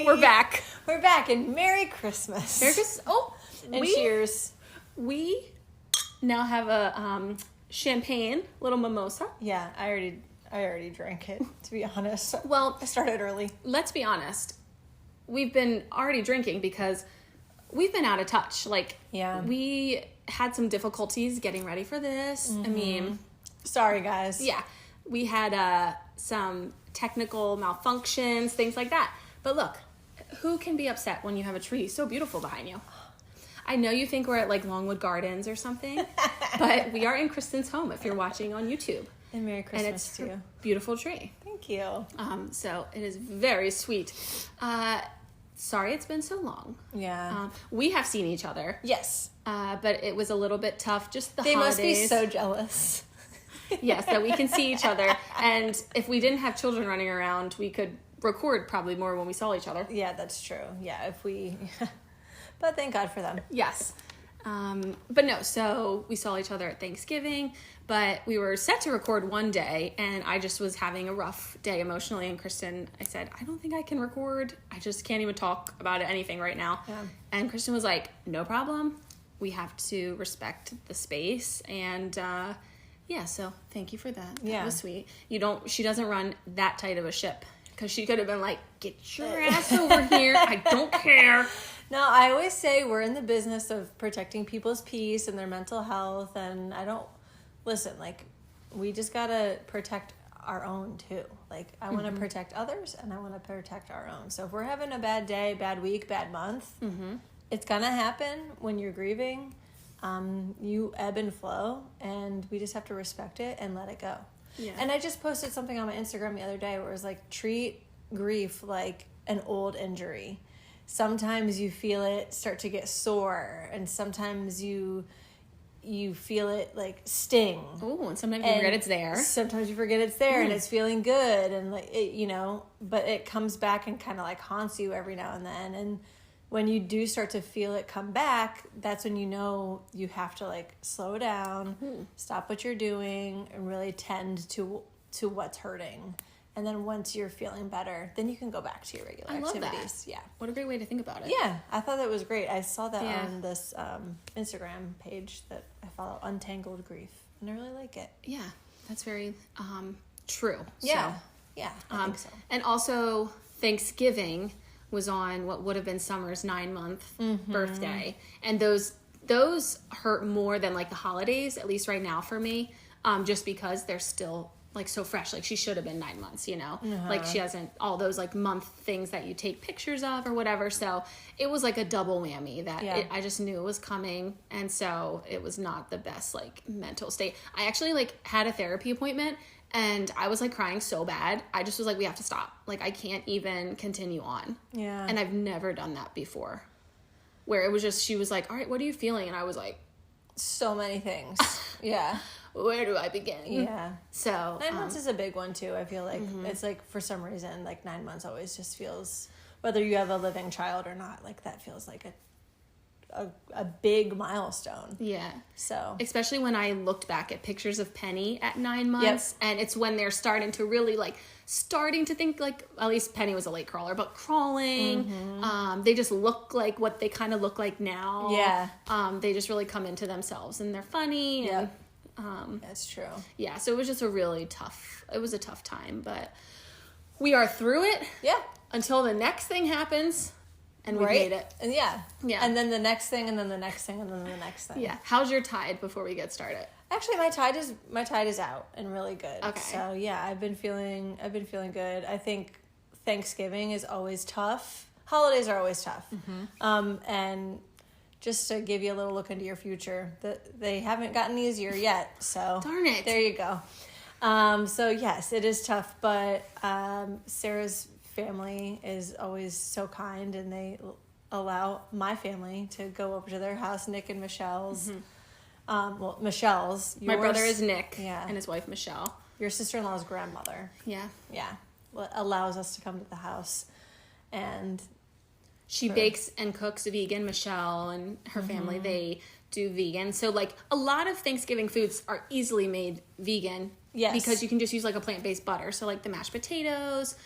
We're back. We're back, and Merry Christmas. Merry Christmas. Oh, and cheers. We now have a champagne, little mimosa. Yeah, I already drank it, to be honest. Well, I started early. Let's be honest. We've been already drinking because we've been out of touch. Like, we had some difficulties getting ready for this. Mm-hmm. I mean, sorry, guys. Yeah, we had some technical malfunctions, things like that. But look, who can be upset when you have a tree so beautiful behind you? I know you think we're at like Longwood Gardens or something, but we are in Kristen's home if you're watching on YouTube. And Merry Christmas and it's to you. A beautiful tree. Thank you. So it is very sweet. Sorry it's been so long. Yeah. We have seen each other. Yes. But it was a little bit tough. Just the They holidays. must be so jealous. Yes, that we can see each other. And if we didn't have children running around, we could record probably more when we saw each other. Yeah, that's true. Yeah, if we... But thank God for them. Yes. But no, so we saw each other at Thanksgiving, but we were set to record one day, and I just was having a rough day emotionally, and Kristen, I said, I don't think I can record. I just can't even talk about anything right now. Yeah. And Kristen was like, no problem. We have to respect the space, and yeah, so thank you for that. That was sweet. She doesn't run that tight of a ship, because she could have been like, get your ass over here. I don't care. No, I always say we're in the business of protecting people's peace and their mental health, and we just gotta protect our own too. Like, I want to protect others, and I want to protect our own. So if we're having a bad day, bad week, bad month, it's gonna happen when you're grieving. You ebb and flow, and we just have to respect it and let it go. Yeah. And I just posted something on my Instagram the other day where it was like, treat grief like an old injury. Sometimes you feel it start to get sore, and sometimes you feel it like sting. Oh, and sometimes you forget it's there. Sometimes you forget it's there, and it's feeling good, and like it, but it comes back and kind of like haunts you every now and then. And when you do start to feel it come back, that's when you know you have to like slow down, stop what you're doing, and really tend to what's hurting. And then once you're feeling better, then you can go back to your regular activities. That. Yeah. What a great way to think about it. Yeah. I thought that was great. I saw that on this Instagram page that I follow, Untangled Grief. And I really like it. Yeah. That's very true. Yeah. So, yeah. I think so. And also, Thanksgiving was on what would have been Summer's 9-month birthday. And those hurt more than like the holidays, at least right now for me, just because they're still... like so fresh, like she should have been 9 months, like she hasn't all those like month things that you take pictures of or whatever. So it was like a double whammy that I just knew it was coming. And so it was not the best like mental state. I actually like had a therapy appointment, and I was like crying so bad. I just was like, we have to stop. Like, I can't even continue on. Yeah. And I've never done that before, where it was just, she was like, all right, what are you feeling? And I was like, so many things. Yeah. Where do I begin? Yeah. So 9 months is a big one too. I feel like it's like, for some reason, like 9 months always just feels, whether you have a living child or not, like that feels like a big milestone. Yeah. So especially when I looked back at pictures of Penny at 9 months, and it's when they're starting to think like, at least Penny was a late crawler, but crawling. They just look like what they kind of look like now. Yeah. They just really come into themselves, and they're funny. And, that's true. Yeah. So it was just it was a tough time, but we are through it. Yeah. Until the next thing happens. And we made it. And yeah. And then the next thing, and then the next thing, and then the next thing. Yeah. How's your tide before we get started? Actually, my tide is out and really good. Okay. So yeah, I've been feeling good. I think Thanksgiving is always tough. Holidays are always tough. And just to give you a little look into your future, they haven't gotten easier yet. So darn it. There you go. So yes, it is tough, but Sarah's family is always so kind, and they allow my family to go over to their house, Nick and Michelle's. Michelle's. My brother is Nick, and his wife Michelle. Your sister-in-law's grandmother. Yeah. Allows us to come to the house, and she bakes and cooks vegan. Michelle and her family, they do vegan. So like a lot of Thanksgiving foods are easily made vegan. Yes. Because you can just use like a plant-based butter. So like the mashed potatoes,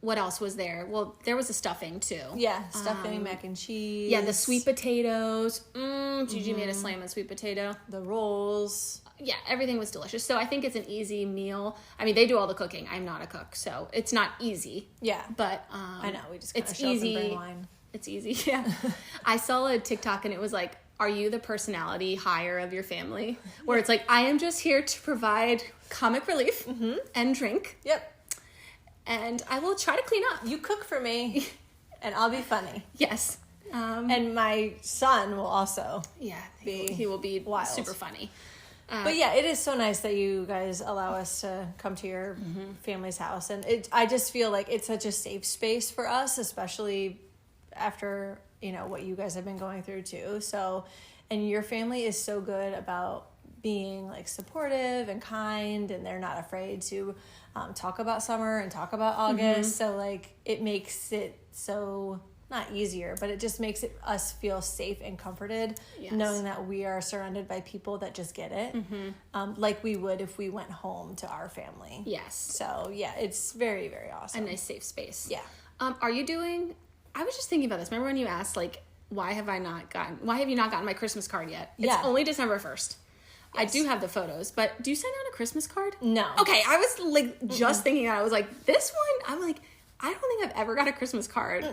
what else was there? Well, there was a stuffing too. Yeah, stuffing, mac and cheese. Yeah, the sweet potatoes. Gigi made a slamming sweet potato. The rolls. Yeah, everything was delicious. So I think it's an easy meal. I mean, they do all the cooking. I'm not a cook, so it's not easy. Yeah. But I know, we just kind of it's show easy. up and bring wine. It's easy, yeah. I saw a TikTok and it was like, are you the personality hire of your family? Where it's like, I am just here to provide comic relief and drink. Yep. And I will try to clean up. You cook for me, and I'll be funny. Yes. And my son will also. Yeah, he will be wild. super funny. But yeah, it is so nice that you guys allow us to come to your family's house. And I just feel like it's such a safe space for us, especially after, what you guys have been going through too. So, and your family is so good about being like supportive and kind, and they're not afraid to talk about summer and talk about August. So like it makes it so not easier, but it just makes us feel safe and comforted, knowing that we are surrounded by people that just get it, like we would if we went home to our family. Yes. So yeah, it's very, very awesome. A nice safe space. Yeah. Are you doing? I was just thinking about this. Remember when you asked like, why have you not gotten my Christmas card yet? It's only December 1st. Yes. I do have the photos, but do you send out a Christmas card? No. Okay, I was like just thinking that. I was like, this one, I'm like, I don't think I've ever got a Christmas card.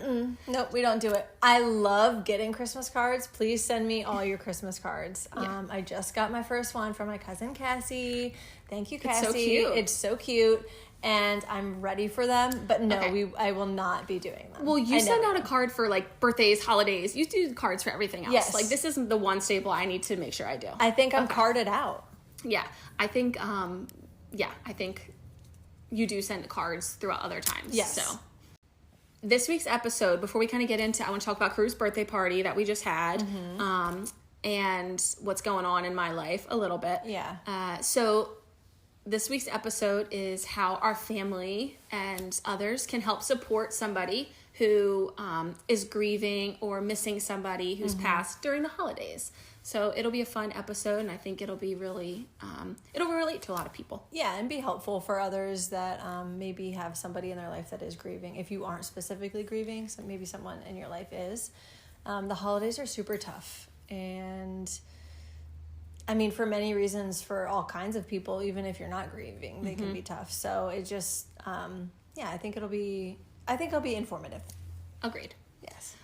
Nope, we don't do it. I love getting Christmas cards. Please send me all your Christmas cards. Yeah. I just got my first one from my cousin Cassie. Thank you, Cassie. It's so cute. It's so cute. And I'm ready for them, but no, I will not be doing them. Well, you send out a card for like birthdays, holidays. You do cards for everything else. Yes. Like this isn't the one staple I need to make sure I do. I think I'm carded out. Yeah. I think you do send cards throughout other times. Yes. So this week's episode, before we kind of get into, I want to talk about Crew's birthday party that we just had, and what's going on in my life a little bit. Yeah. So this week's episode is how our family and others can help support somebody who is grieving or missing somebody who's passed during the holidays. So it'll be a fun episode, and I think it'll be really, it'll relate to a lot of people. Yeah, and be helpful for others that maybe have somebody in their life that is grieving. If you aren't specifically grieving, so maybe someone in your life is. The holidays are super tough, and I mean, for many reasons, for all kinds of people, even if you're not grieving, they can be tough. So it just, I think it'll be informative. Agreed. Yes.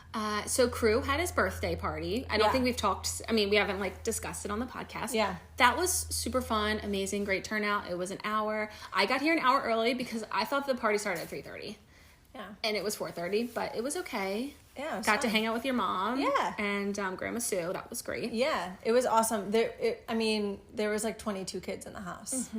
So Crew had his birthday party. I don't think we've talked, we haven't like discussed it on the podcast. Yeah. That was super fun, amazing, great turnout. It was an hour. I got here an hour early because I thought the party started at 3:30. Yeah. And it was 4:30, but it was okay. Yeah, it was got fun. to hang out with your mom. Yeah. And Grandma Sue. That was great. Yeah, it was awesome. There was like 22 kids in the house.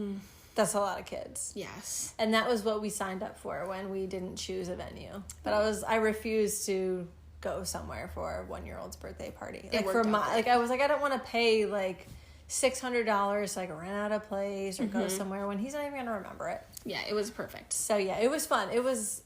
That's a lot of kids. Yes. And that was what we signed up for when we didn't choose a venue. But I refused to go somewhere for a 1-year-old's birthday party. Like for I was like, I don't want to pay like $600 to like rent out a place or go somewhere when he's not even gonna remember it. Yeah, it was perfect. So yeah, it was fun. It was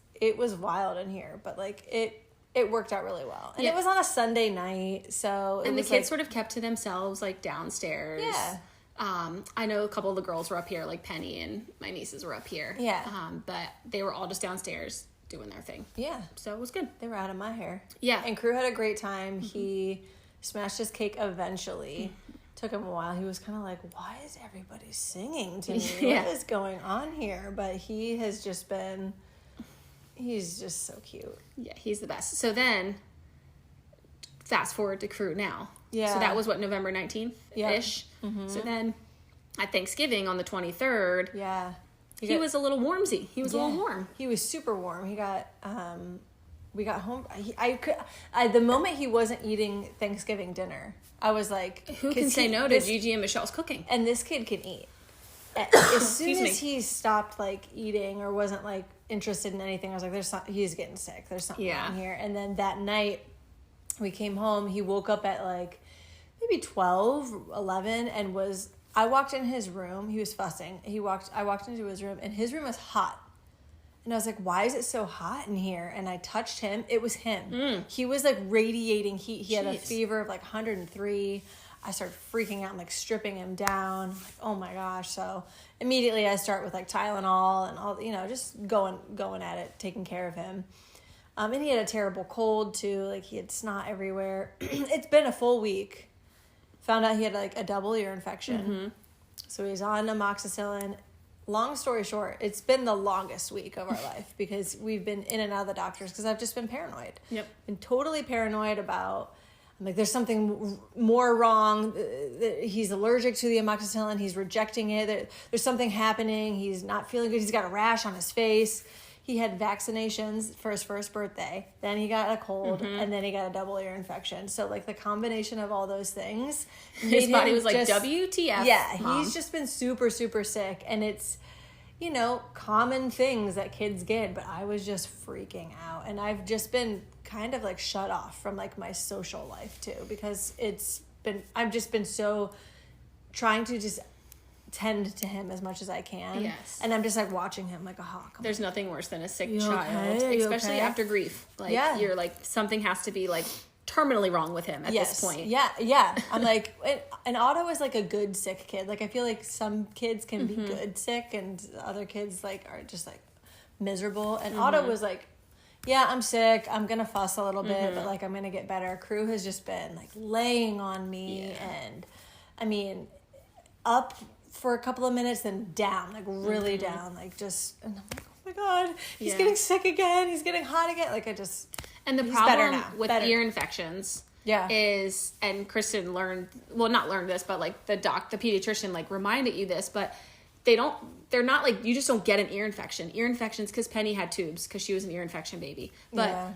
wild in here, but like it worked out really well. And it was on a Sunday night, so and the kids sort of kept to themselves like downstairs. Yeah. I know a couple of the girls were up here, like Penny and my nieces were up here. Yeah. But they were all just downstairs doing their thing. Yeah. So it was good. They were out of my hair. Yeah. And Crew had a great time. He smashed his cake eventually. Took him a while. He was kind of like, why is everybody singing to me? Yeah. What is going on here? But he has just been, he's just so cute. Yeah, he's the best. So then, fast forward to Crew now. Yeah. So that was what, November 19th-ish? Mm-hmm. So then, at Thanksgiving on the 23rd, yeah. He was a little warmsy. He was a little warm. He was super warm. He got, we got home. The moment he wasn't eating Thanksgiving dinner, I was like, who can say no to Gigi and Michelle's cooking? And this kid can eat. As soon as he stopped like eating or wasn't like interested in anything, I was like, he's getting sick. There's something wrong here. And then that night we came home, he woke up at like maybe 12, 11 and I walked in his room. He was fussing. I walked into his room and his room was hot. And I was like, why is it so hot in here? And I touched him. It was him. He was like radiating heat. He had a fever of like 103. I start freaking out. I'm like stripping him down. I'm like, oh my gosh. So immediately I start with like Tylenol and all, just going at it, taking care of him. And he had a terrible cold too. Like he had snot everywhere. It's been a full week. Found out he had like a double ear infection. Mm-hmm. So he's on amoxicillin. Long story short, it's been the longest week of our life because we've been in and out of the doctors because I've just been paranoid. Yep. Been totally paranoid about, I'm like, there's something more wrong. He's allergic to the amoxicillin. He's rejecting it. There's something happening. He's not feeling good. He's got a rash on his face. He had vaccinations for his first birthday. Then he got a cold, and then he got a double ear infection. So, like, the combination of all those things. His body was like, WTF, Yeah, Mom. he's just been super, super sick. And it's, common things that kids get. But I was just freaking out. And I've just been kind of, like, shut off from, like, my social life, too. Because I've just been so trying to just tend to him as much as I can. Yes. And I'm just like watching him like a hawk. There's nothing worse than a sick You child, okay? especially after grief. Like you're like, something has to be like terminally wrong with him at this point. Yeah. I'm like, and Otto is like a good sick kid. Like I feel like some kids can be good sick and other kids like are just like miserable. And Otto was like, yeah, I'm sick. I'm going to fuss a little bit, but like I'm going to get better. Crew has just been like laying on me and I mean, up for a couple of minutes, then down, like really down, like just, and I'm like, oh my God, he's getting sick again, he's getting hot again, like and the problem with ear infections is, and Kristen not learned this, but like the pediatrician like reminded you this, but they're not like, you just don't get an ear infection. Ear infections, because Penny had tubes, because she was an ear infection baby, but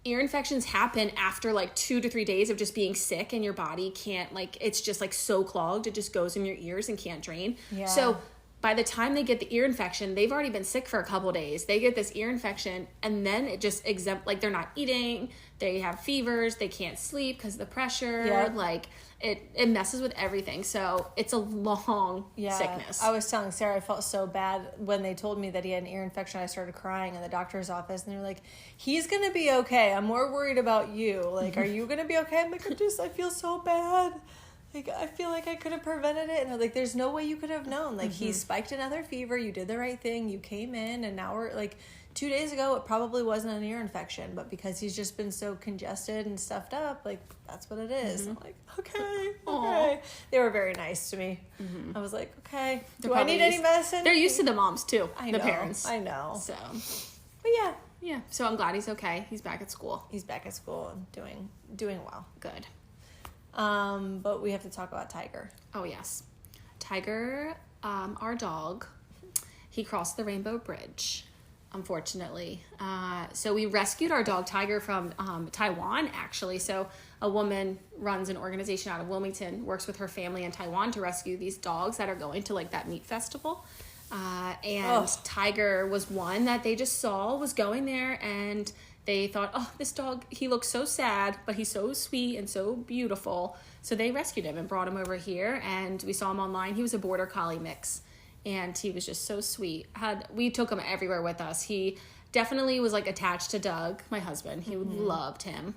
ear infections happen after like 2 to 3 days of just being sick and your body can't like, it's just like so clogged, it just goes in your ears and can't drain. So by the time they get the ear infection, they've already been sick for a couple days. They get this ear infection and then it just like they're not eating, they have fevers, they can't sleep because of the pressure. Like it messes with everything. So it's a long sickness. I was telling Sarah I felt so bad when they told me that he had an ear infection. I started crying in the doctor's office and they were like, he's gonna be okay. I'm more worried about you. Like, are you gonna be okay? I'm like, I feel so bad. Like, I feel like I could have prevented it. And they're like, there's no way you could have known. Like, he spiked another fever. You did the right thing. You came in. And now we're, like, 2 days ago, it probably wasn't an ear infection. But because he's just been so congested and stuffed up, like, that's what it is. I'm like, okay. They were very nice to me. I was like, okay. Do I need any medicine? They're used to the moms, too. The parents. I know. So. But, yeah. Yeah. So I'm glad he's okay. He's back at school. He's back at school and doing well. Good. But we have to talk about Tiger. Oh, yes. Tiger, our dog, he crossed the Rainbow Bridge, unfortunately. So we rescued our dog Tiger from Taiwan, actually. So a woman runs an organization out of Wilmington, works with her family in Taiwan to rescue these dogs that are going to like that meat festival. Tiger was one that they just saw was going there, and they thought, oh, this dog, he looks so sad, but he's so sweet and so beautiful. So they rescued him and brought him over here, and we saw him online. He was a border collie mix, and he was just so sweet. We took him everywhere with us. He definitely was like attached to Doug, my husband. He loved him.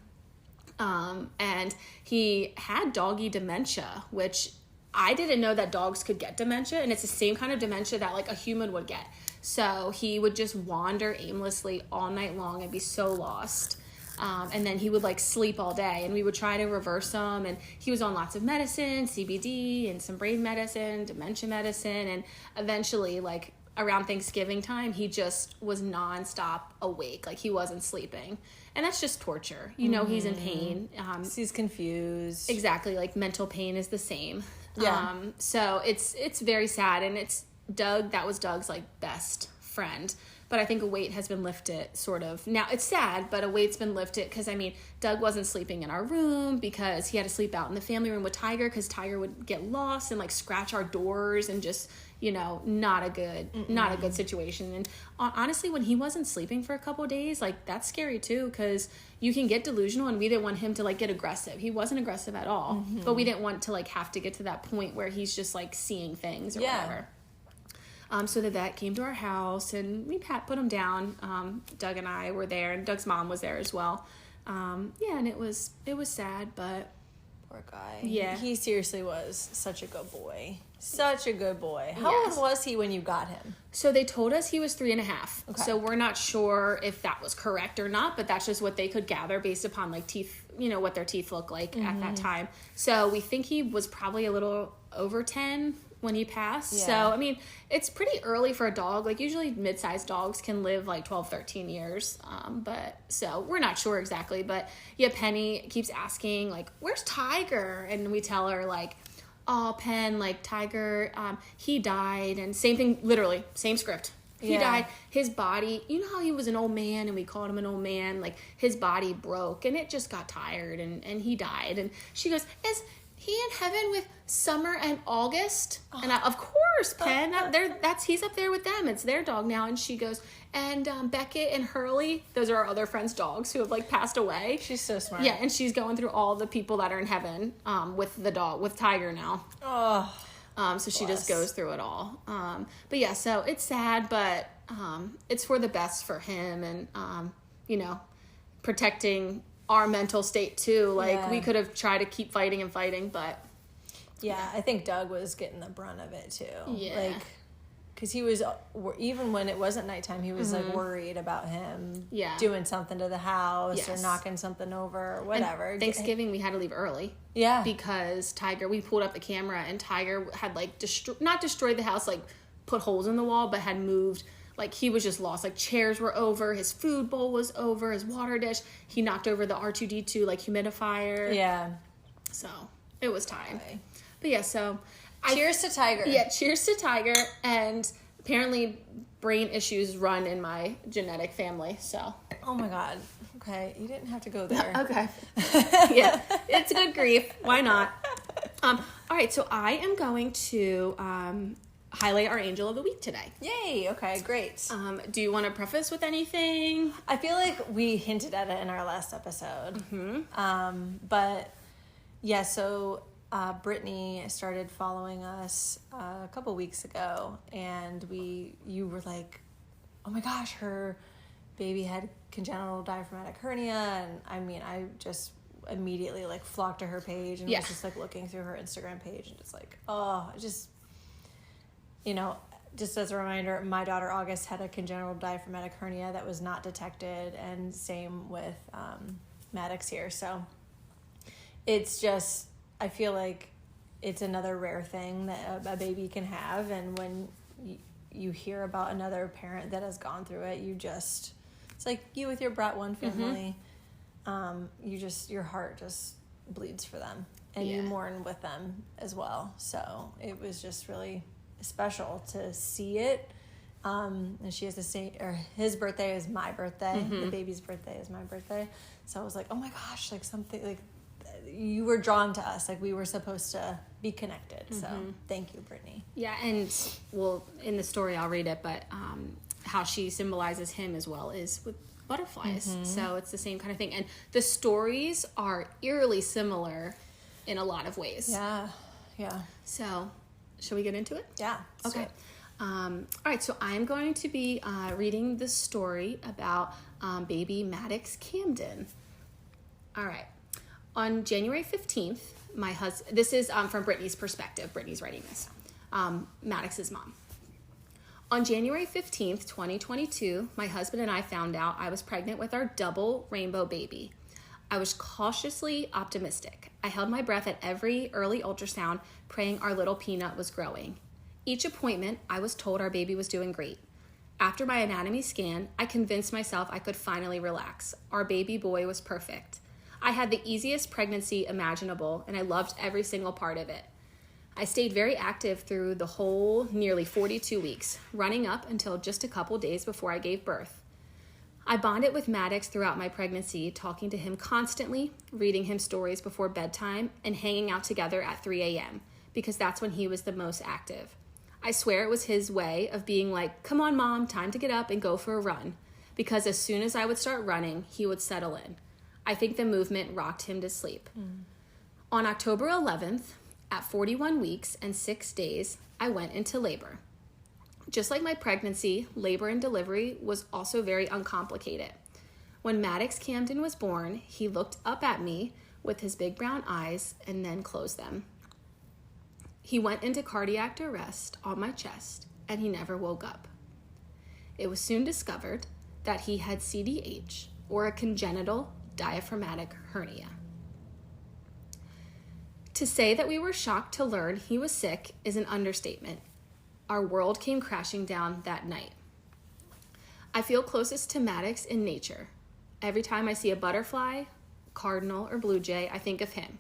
And he had doggy dementia, which I didn't know that dogs could get dementia, and it's the same kind of dementia that like a human would get. So he would just wander aimlessly all night long and be so lost. And then he would like sleep all day, and we would try to reverse him. And he was on lots of medicine, CBD and some brain medicine, dementia medicine. And eventually, like around Thanksgiving time, he just was nonstop awake. Like he wasn't sleeping. And that's just torture. He's in pain. He's confused. Exactly. Like mental pain is the same. Yeah. So it's very sad. And it's Doug, that was Doug's like best friend. But I think a weight has been lifted, sort of. Now, it's sad, but a weight's been lifted because, Doug wasn't sleeping in our room because he had to sleep out in the family room with Tiger because Tiger would get lost and, like, scratch our doors and just, not a good situation. And honestly, when he wasn't sleeping for a couple of days, like, that's scary, too, because you can get delusional, and we didn't want him to, like, get aggressive. He wasn't aggressive at all, but we didn't want to, like, have to get to that point where he's just, like, seeing things or whatever. So the vet came to our house, and we put him down. Doug and I were there, and Doug's mom was there as well. And it was sad, but Poor guy. Yeah. He seriously was such a good boy. Such a good boy. How Yes. old was he when you got him? So they told us he was 3.5. Okay. So we're not sure if that was correct or not, but that's just what they could gather based upon like teeth, what their teeth look like at that time. So we think he was probably a little over 10 when he passed. Yeah. So, I mean, it's pretty early for a dog. Like usually mid-sized dogs can live like 12, 13 years. But so we're not sure exactly, but yeah, Penny keeps asking like, where's Tiger? And we tell her like, oh, Pen, like Tiger, he died. And same thing, literally same script. He died. His body, you know how he was an old man and we called him an old man, like his body broke and it just got tired and he died. And she goes, is he in heaven with Summer and August? And of course, Pen, he's up there with them. It's their dog now. And she goes, and Beckett and Hurley, those are our other friends' dogs who have like passed away. She's so smart. Yeah, and she's going through all the people that are in heaven with the dog, with Tiger now. Oh. So she just goes through it all. But yeah, so it's sad, but it's for the best for him and, protecting our mental state too. Like we could have tried to keep fighting and fighting, but yeah, I think Doug was getting the brunt of it too. Yeah. Like, because he was, even when it wasn't nighttime, he was like worried about him doing something to the house or knocking something over or whatever. And Thanksgiving, we had to leave early. Yeah. Because Tiger, we pulled up the camera and Tiger had like not destroyed the house, like put holes in the wall, but had moved. Like he was just lost. Like chairs were over, his food bowl was over, his water dish. He knocked over the R2D2 like humidifier. Yeah. So it was time. Okay. But yeah, so cheers to Tiger. Yeah, cheers to Tiger. And apparently brain issues run in my genetic family. So. Oh my God. Okay, you didn't have to go there. Okay. Yeah, it's good grief. Why not? All right, so I am going to highlight our angel of the week today. Yay. Okay, great. Do you want to preface with anything? I feel like we hinted at it in our last episode. But yeah, so Brittany started following us a couple weeks ago, and you were like, oh my gosh, her baby had congenital diaphragmatic hernia, and I mean, I just immediately like flocked to her page and was just like looking through her Instagram page and just like, just as a reminder, my daughter August had a congenital diaphragmatic hernia that was not detected, and same with Maddox here. So it's just, I feel like it's another rare thing that a baby can have, and when you hear about another parent that has gone through it, it's like you with your Brat One family. Your heart just bleeds for them, and you mourn with them as well. So it was just really special to see it. And she has the same, or his birthday is my birthday. The baby's birthday is my birthday. So I was like, oh my gosh, like something like you were drawn to us, like we were supposed to be connected. So thank you, Brittany. Yeah, and well, in the story I'll read it, but how she symbolizes him as well is with butterflies. So it's the same kind of thing, and the stories are eerily similar in a lot of ways. Yeah. So shall we get into it? Yeah. Okay. All right, so I'm going to be reading the story about baby Maddox Camden. All right. On January 15th, my husband, this is from Brittany's perspective. Brittany's writing this. Maddox's mom. On January 15th, 2022, my husband and I found out I was pregnant with our double rainbow baby. I was cautiously optimistic. I held my breath at every early ultrasound, praying our little peanut was growing. Each appointment, I was told our baby was doing great. After my anatomy scan, I convinced myself I could finally relax. Our baby boy was perfect. I had the easiest pregnancy imaginable, and I loved every single part of it. I stayed very active through the whole nearly 42 weeks, running up until just a couple days before I gave birth. I bonded with Maddox throughout my pregnancy, talking to him constantly, reading him stories before bedtime, and hanging out together at 3 a.m., because that's when he was the most active. I swear it was his way of being like, come on, Mom, time to get up and go for a run, because as soon as I would start running, he would settle in. I think the movement rocked him to sleep. On October 11th, at 41 weeks and 6 days, I went into labor. Just like my pregnancy, labor and delivery was also very uncomplicated. When Maddox Camden was born, he looked up at me with his big brown eyes and then closed them. He went into cardiac arrest on my chest, and he never woke up. It was soon discovered that he had CDH, or a congenital diaphragmatic hernia. To say that we were shocked to learn he was sick is an understatement. Our world came crashing down that night. I feel closest to Maddox in nature. Every time I see a butterfly, cardinal, or blue jay, I think of him.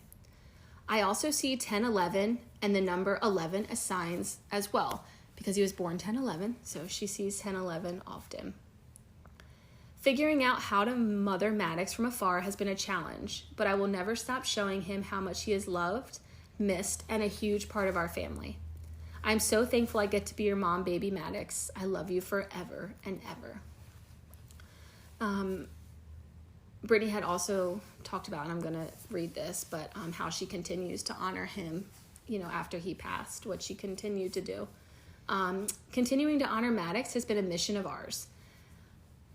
I also see 1011 and the number 11 as signs as well, because he was born 1011, so she sees 1011 often. Figuring out how to mother Maddox from afar has been a challenge, but I will never stop showing him how much he is loved, missed, and a huge part of our family. I'm so thankful I get to be your mom, baby Maddox. I love you forever and ever. Brittany had also talked about, and I'm going to read this, but how she continues to honor him, after he passed, what she continued to do. Continuing to honor Maddox has been a mission of ours.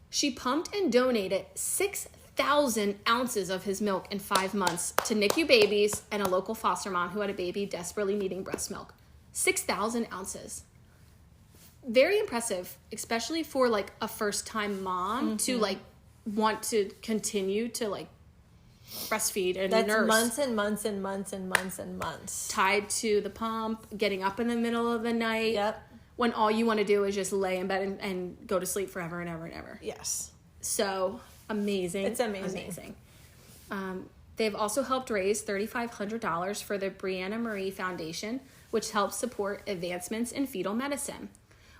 She pumped and donated 6,000 ounces of his milk in 5 months to NICU babies and a local foster mom who had a baby desperately needing breast milk. 6,000 ounces. Very impressive, especially for a first-time mom to want to continue to breastfeed and nurse. That's months and months and months and months and months. Tied to the pump, getting up in the middle of the night. Yep. When all you want to do is just lay in bed and go to sleep forever and ever and ever. Yes. So amazing. It's amazing. They've also helped raise $3,500 for the Brianna Marie Foundation, which helps support advancements in fetal medicine.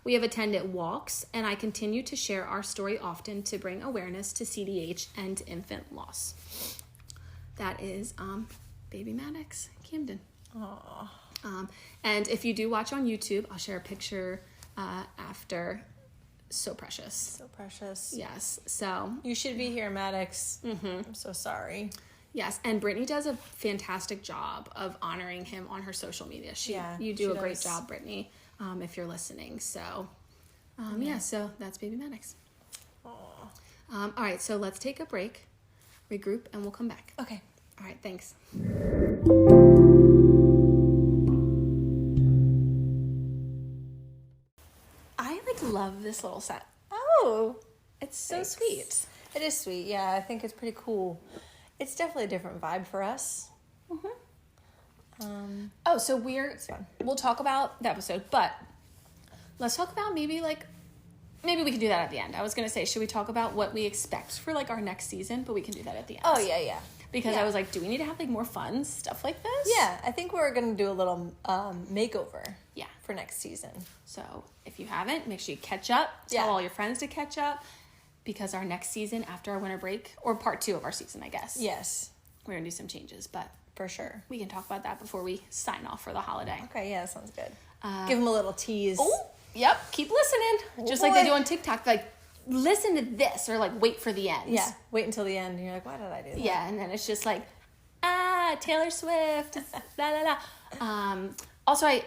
We have attended walks, and I continue to share our story often to bring awareness to CDH and infant loss. That is baby Maddox Camden. Aww. And if you do watch on YouTube, I'll share a picture after. So precious. So precious. Yes. So you should be here, Maddox. I'm so sorry. Yes, and Brittany does a fantastic job of honoring him on her social media. You do a great job, Brittany, if you're listening. So, so that's baby Maddox. All right, so let's take a break, regroup, and we'll come back. Okay. All right, thanks. I love this little set. Oh, it's so sweet. It is sweet. Yeah, I think it's pretty cool. It's definitely a different vibe for us. Mm-hmm. So we'll talk about the episode, but let's talk about maybe we can do that at the end. I was going to say, should we talk about what we expect for our next season, but we can do that at the end. Oh, yeah. Because I was do we need to have more fun stuff like this? Yeah, I think we're going to do a little makeover. Yeah. For next season. So if you haven't, make sure you catch up. Tell all your friends to catch up. Because our next season after our winter break, or part 2 of our season, I guess. Yes. We're going to do some changes, but for sure. We can talk about that before we sign off for the holiday. Okay, yeah, that sounds good. Give them a little tease. Oh, yep. Keep listening. Just like they do on TikTok. Listen to this, or wait for the end. Yeah, wait until the end, and you're why did I do that? Yeah, and then it's just Taylor Swift, la la la. Also, I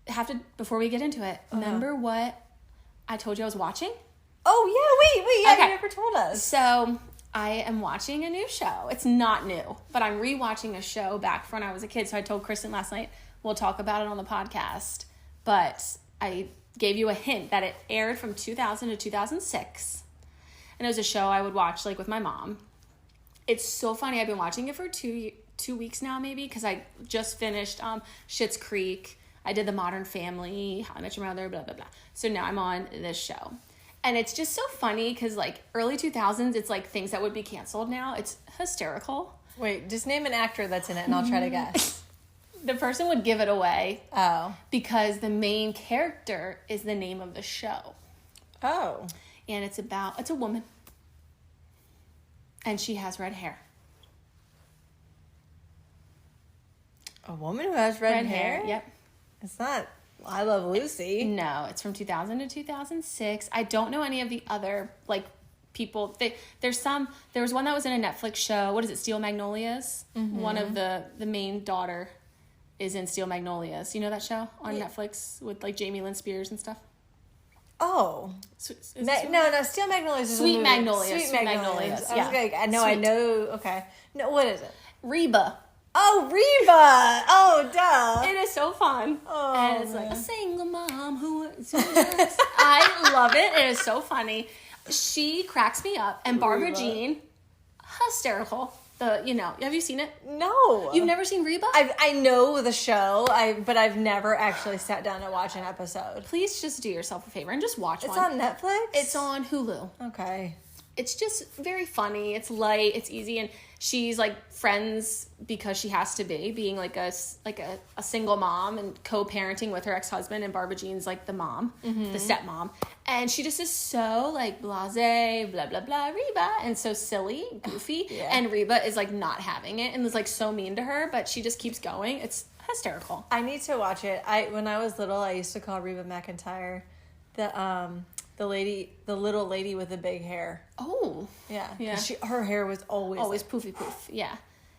have to, before we get into it, remember what I told you I was watching? Oh, yeah, wait. Yeah, okay. You never told us. So, I am watching a new show. It's not new, but I'm rewatching a show back from when I was a kid. So, I told Kristen last night, we'll talk about it on the podcast. But I gave you a hint that it aired from 2000 to 2006. And it was a show I would watch, with my mom. It's so funny. I've been watching it for two weeks now, maybe, because I just finished Schitt's Creek. I did The Modern Family, How I Met Your Mother, blah, blah, blah. So, now I'm on this show. And it's just so funny because, early 2000s, it's, things that would be canceled now. It's hysterical. Wait, just name an actor that's in it and I'll try to guess. The person would give it away. Oh. Because the main character is the name of the show. Oh. And it's a woman. And she has red hair. A woman who has red hair? Yep. It's not I Love Lucy. No, it's from 2000 to 2006. I don't know any of the other, people. There was one that was in a Netflix show. What is it, Steel Magnolias? Mm-hmm. One of the main daughter is in Steel Magnolias. You know that show on Netflix with, Jamie Lynn Spears and stuff? Oh. No, Steel Magnolias is Sweet Magnolias. Sweet Magnolias. I was I know. Okay. No, what is it? Reba. Oh, Reba! Oh, duh. It is so fun. Oh, and it's man. like a single mom who I love it. It is so funny. She cracks me up. And Barbara Reba. Jean, hysterical. Have you seen it? No. You've never seen Reba? I know the show, but I've never actually sat down and watched an episode. Please just do yourself a favor and just watch It's one. on Netflix? It's on Hulu. Okay. It's just very funny. It's light. It's easy, and she's like friends because she has to be, being like a single mom and co-parenting with her ex-husband. And Barbara Jean's like the mom, the stepmom, and she just is so like blasé, blah blah blah, Reba, and so silly, goofy. Yeah. And Reba is like not having it and is like so mean to her, but she just keeps going. It's hysterical. I need to watch it. When I was little, I used to call Reba McEntire the little lady with the big hair. Oh, Yeah. Yeah. Her hair was always poofy poof. Yeah,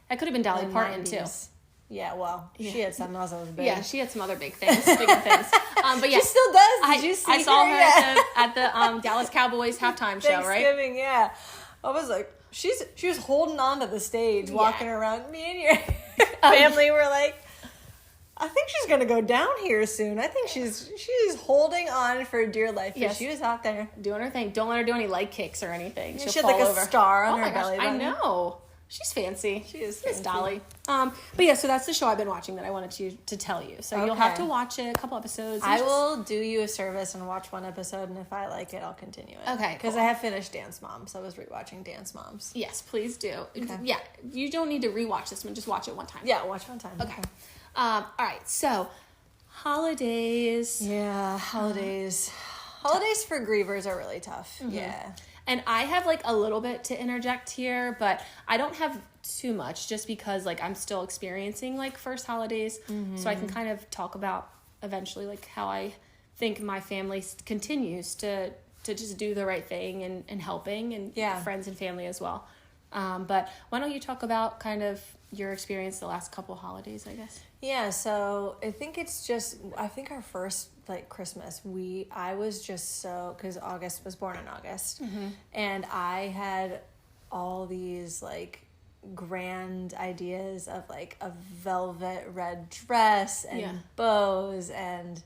that could have been Dolly the Parton 90s. too. Yeah, well, she had something else that was big. Yeah, she had some other bigger things. But yeah, She still does. Did you see I saw her Yeah. at the Dallas Cowboys halftime show, right? Thanksgiving, yeah. I was like, she was holding on to the stage, walking around. Me and your family were like, I think she's gonna go down here soon. I think she's holding on for dear life. Yes, she was out there doing her thing. Don't let her do any leg kicks or anything. She'll she had fall like over. a star on Oh her my gosh, belly I button. know. She's fancy. She is Miss fancy. Dolly. But yeah, so that's the show I've been watching that I wanted to tell you. So you'll have Okay. to watch it, a couple episodes. I will do you a service and watch one episode, and if I like it, I'll continue it. Okay, Because cool. I have finished Dance Moms. So I was rewatching Dance Moms. Yes, please do. Okay. Yeah, you don't need to rewatch this one. Just watch it one time. Yeah, watch one time. Okay. All right. So holidays. Yeah, holidays. Holidays for grievers are really tough. Mm-hmm. Yeah. And I have like a little bit to interject here, but I don't have too much just because like I'm still experiencing like first holidays. So I can kind of talk about eventually like how I think my family continues to just do the right thing and helping and friends and family as well. But why don't you talk about kind of your experience the last couple holidays, I guess? Yeah, so I think our first like Christmas, I was just so, because August was born in August, and I had all these like grand ideas of like a velvet red dress and bows and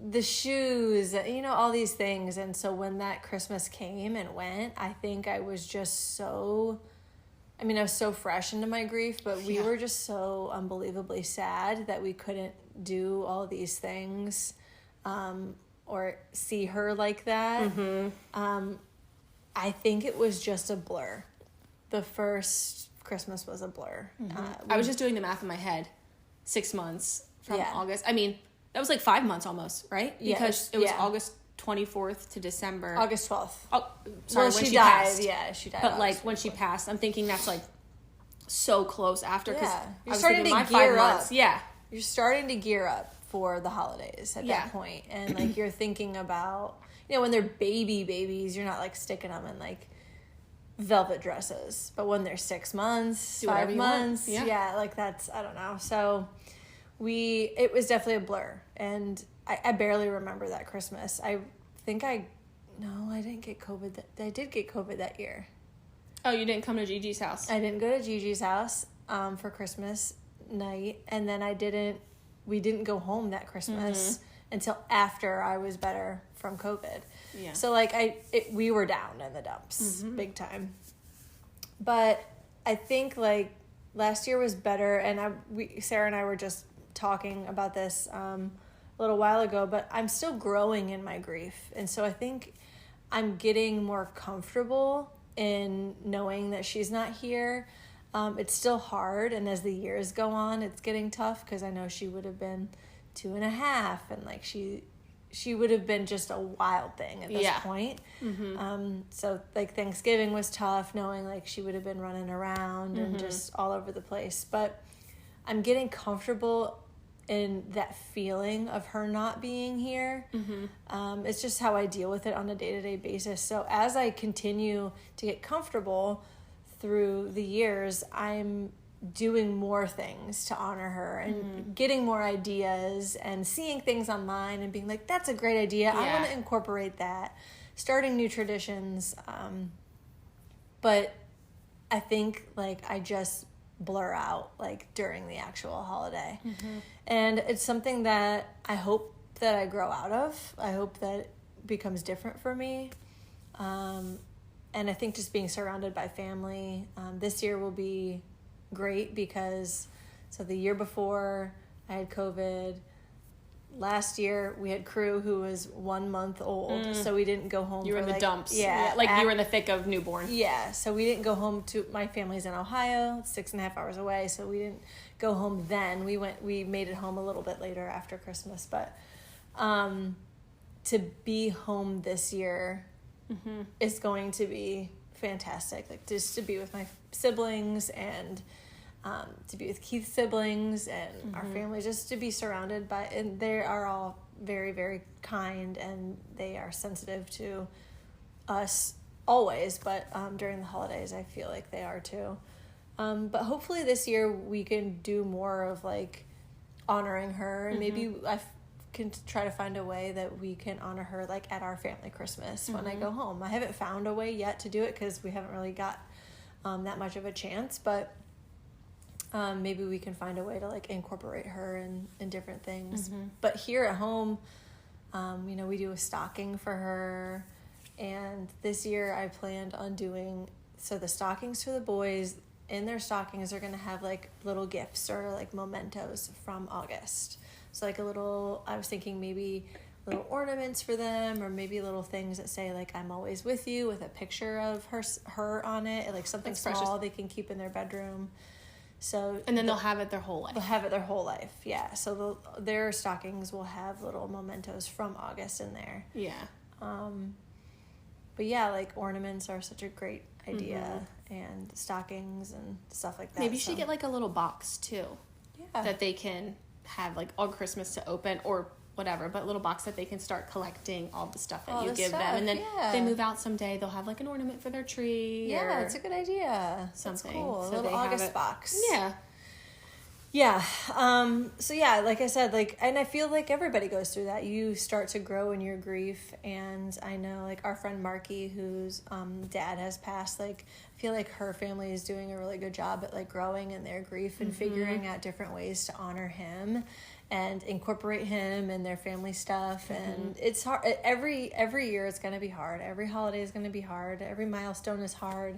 the shoes, all these things. And so when that Christmas came and went, I think I was just so, I was so fresh into my grief, but we were just so unbelievably sad that we couldn't do all these things or see her like that. I think it was just a blur. The first Christmas was a blur. I was just doing the math in my head. 6 months from August. That was like 5 months almost, right? Because it was August 24th to December. August 12th. Oh, sorry, Well, when she died. passed. Yeah, she died. But August like when she passed, I'm thinking that's like so close after. Because You're starting to gear up. Yeah. You're starting to gear up for the holidays at Yeah. that point. And like you're thinking about, when they're babies, you're not like sticking them in like velvet dresses. But when they're 6 months, Do whatever 5 you want. months, Yeah. like that's, I don't know. So it was definitely a blur. And I barely remember that Christmas. I didn't get COVID. I did get COVID that year. Oh, you didn't come to Gigi's house? I didn't go to Gigi's house for Christmas night, and then we didn't go home that Christmas until after I was better from COVID. Yeah. So like we were down in the dumps big time. But I think like last year was better, and Sarah and I were just talking about this a little while ago, but I'm still growing in my grief. And so I think I'm getting more comfortable in knowing that she's not here. It's still hard, and as the years go on, it's getting tough because I know she would have been 2.5, and like she would have been just a wild thing at this point. So like Thanksgiving was tough, knowing like she would have been running around and just all over the place. But I'm getting comfortable in that feeling of her not being here. It's just how I deal with it on a day-to-day basis. So as I continue to get comfortable through the years, I'm doing more things to honor her and getting more ideas and seeing things online and being like, that's a great idea. I want to incorporate that. Starting new traditions. But I think like I just blur out like during the actual holiday. And it's something that I hope that I grow out of. I hope that it becomes different for me. And I think just being surrounded by family, this year will be great because, so the year before I had COVID, last year we had Crew who was 1 month old, so we didn't go home. You were in the dumps. Yeah. Like you were in the thick of newborn. Yeah, so we didn't go home to, my family's in Ohio, it's 6.5 hours away, so we didn't go home then. We made it home a little bit later after Christmas, but to be home this year is going to be fantastic. Like just to be with my siblings and to be with Keith's siblings and our family, just to be surrounded by, and they are all very, very kind and they are sensitive to us always, but during the holidays I feel like they are too. But hopefully this year we can do more of like honoring her, and maybe I can try to find a way that we can honor her like at our family Christmas when I go home. I haven't found a way yet to do it because we haven't really got that much of a chance, but maybe we can find a way to like incorporate her in different things. But here at home, we do a stocking for her, and this year I planned on doing, so the stockings for the boys, in their stockings are going to have like little gifts or like mementos from August. So like I was thinking maybe little ornaments for them, or maybe little things that say like I'm always with you with a picture of her on it, like something small precious they can keep in their bedroom. So and then they'll have it their whole life. They'll have it their whole life, yeah. So their stockings will have little mementos from August in there. Yeah. But yeah, like ornaments are such a great idea, and stockings and stuff like that. Maybe you should get like a little box too. Yeah. That they can have like on Christmas to open or whatever, but a little box that they can start collecting all the stuff that you give them, and then they move out someday, they'll have like an ornament for their tree. Yeah, it's a good idea. Something. That's cool. So a little August box. Yeah. Yeah. So yeah, like I said, like, and I feel like everybody goes through that. You start to grow in your grief, and I know like our friend Marky, whose dad has passed, like I feel like her family is doing a really good job at like growing in their grief and figuring out different ways to honor him and incorporate him in their family stuff. And it's hard. Every year it's going to be hard. Every holiday is going to be hard. Every milestone is hard.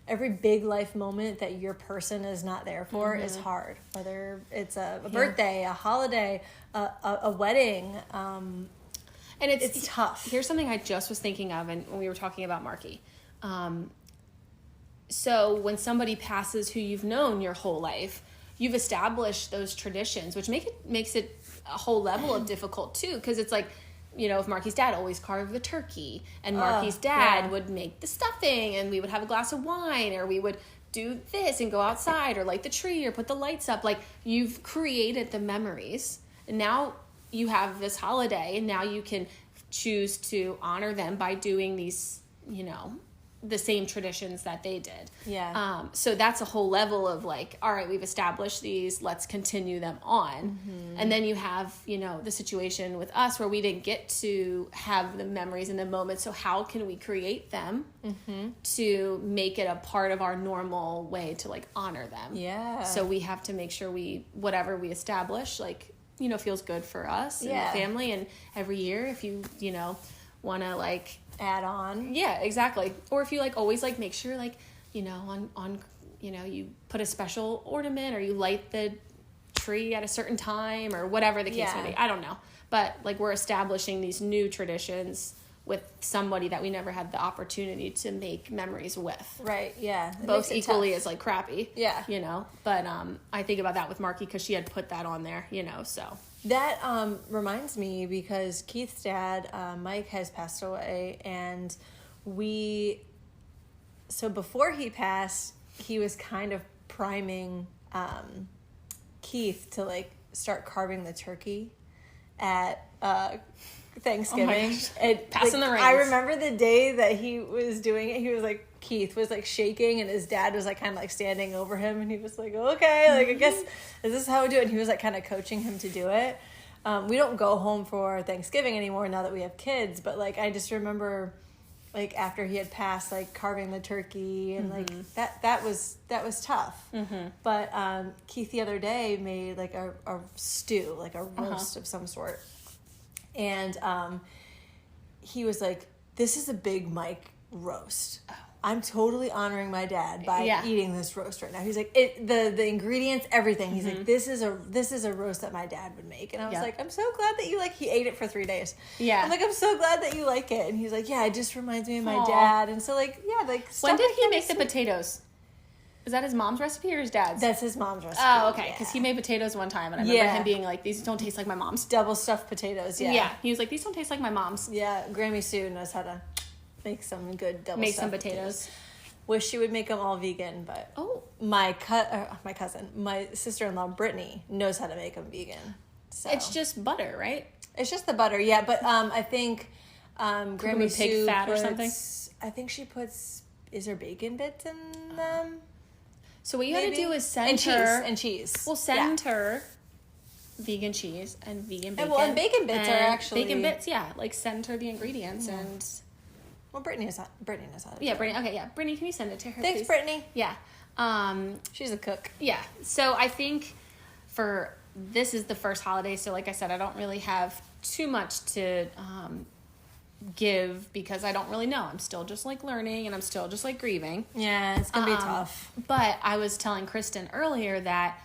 Every big life moment that your person is not there for is hard. Whether it's a birthday, a holiday, a wedding, and it's tough. Here's something I just was thinking of, and when we were talking about Marky. So when somebody passes who you've known your whole life, you've established those traditions, which makes it a whole level of difficult too, because it's like, if Marky's dad always carved the turkey, and Marky's dad would make the stuffing, and we would have a glass of wine, or we would do this and go outside or light the tree or put the lights up. Like, you've created the memories, and now you have this holiday, and now you can choose to honor them by doing these, the same traditions that they did. Yeah. So that's a whole level of like, all right, we've established these, let's continue them on. And then you have, the situation with us where we didn't get to have the memories in the moment. So how can we create them to make it a part of our normal way to like honor them? Yeah. So we have to make sure whatever we establish, like, feels good for us and the family. And every year, if you, want to like add on. Yeah, exactly. Or if you like always like make sure like, on you put a special ornament, or you light the tree at a certain time, or whatever the case may be. I don't know. But like, we're establishing these new traditions with somebody that we never had the opportunity to make memories with. Right, yeah. Both equally as like crappy. Yeah. But I think about that with Marky because she had put that on there, so. That reminds me, because Keith's dad, Mike, has passed away, and so before he passed, he was kind of priming Keith to like start carving the turkey at Thanksgiving. And passing the reins. I remember the day that he was doing it, he was like, Keith was like shaking, and his dad was like kind of like standing over him, and he was like, okay, like I guess is this how we do it? And he was like kind of coaching him to do it. We don't go home for Thanksgiving anymore now that we have kids, but like I just remember like after he had passed, like carving the turkey and like that was tough. But Keith the other day made like a stew, like a roast of some sort, and he was like, "This is a Big Mike roast." I'm totally honoring my dad by eating this roast right now. He's like, the ingredients, everything. He's like, this is a roast that my dad would make. And I was like, I'm so glad that you like, he ate it for 3 days. Yeah. I'm like, I'm so glad that you like it. And he's like, yeah, it just reminds me of my dad. And so like, yeah, like, when did he make the potatoes? Is that his mom's recipe or his dad's? That's his mom's recipe. Oh, okay. Because he made potatoes one time, and I remember him being like, these don't taste like my mom's. Double stuffed potatoes, Yeah. He was like, these don't taste like my mom's. Yeah. Grammy Sue knows how to make some good double make some potatoes. Wish she would make them all vegan, but my cousin, my sister-in-law Brittany knows how to make them vegan. So it's just butter, right? It's just the butter, yeah. But I think Grammy Sue fat or something. I think she puts, is there bacon bits in them? So what you got to do is send her cheese. We'll send her vegan cheese and vegan bacon. And bacon bits are actually bacon bits. Yeah, like send her the ingredients and. Well, Brittany knows how to. Yeah, Brittany. Okay, yeah, Brittany, can you send it to her? Thanks, please? Brittany. Yeah. She's a cook. Yeah. So I think this is the first holiday. So like I said, I don't really have too much to give because I don't really know. I'm still just like learning and I'm still just like grieving. Yeah, it's gonna be tough. But I was telling Kristen earlier that,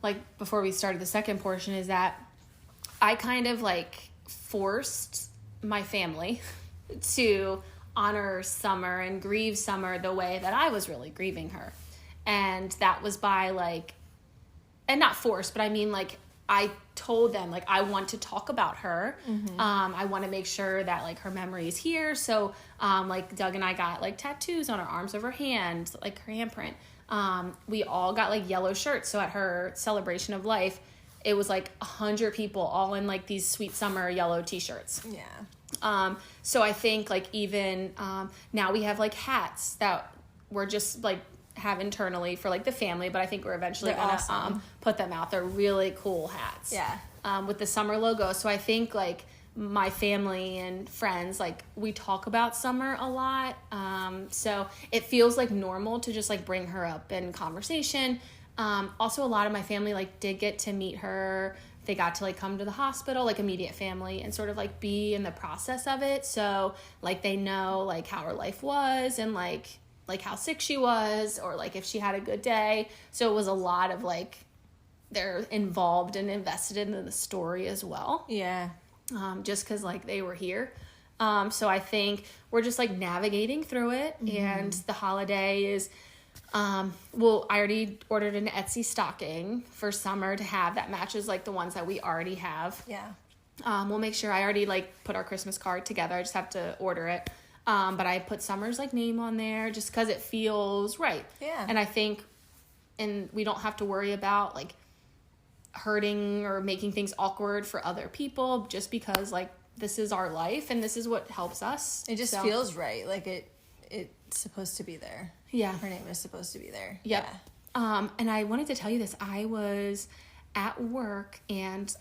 like, before we started the second portion, is that I kind of like forced my family to honor Summer and grieve Summer the way that I was really grieving her. And that was by like, and not forced, but I mean like, I told them like, I want to talk about her. I want to make sure that like her memory is here. So like Doug and I got like tattoos on our arms of her hands, like her handprint. We all got like yellow shirts. So at her celebration of life, it was like 100 people all in like these Sweet Summer yellow t-shirts. Yeah. So I think like even now we have like hats that we're just like have internally for like the family, but I think we're eventually gonna put them out. They're really cool hats. Yeah. With the Summer logo. So I think like my family and friends, like we talk about Summer a lot. So it feels like normal to just like bring her up in conversation. Also a lot of my family like did get to meet her. They got to like come to the hospital, like immediate family, and sort of like be in the process of it. So like they know like how her life was and like how sick she was or like if she had a good day. So it was a lot of like they're involved and invested in the story as well. Yeah. Just because like they were here. So I think we're just like navigating through it. And the holiday is I already ordered an Etsy stocking for Summer to have that matches like the ones that we already have. Yeah. We'll make sure I already like put our Christmas card together. I just have to order it. But I put Summer's like name on there just because it feels right. Yeah. And I think, and we don't have to worry about like hurting or making things awkward for other people just because like this is our life and this is what helps us. It just feels right. Like it's supposed to be there. Yeah. Her name is supposed to be there. Yep. Yeah. And I wanted to tell you this. I was at work and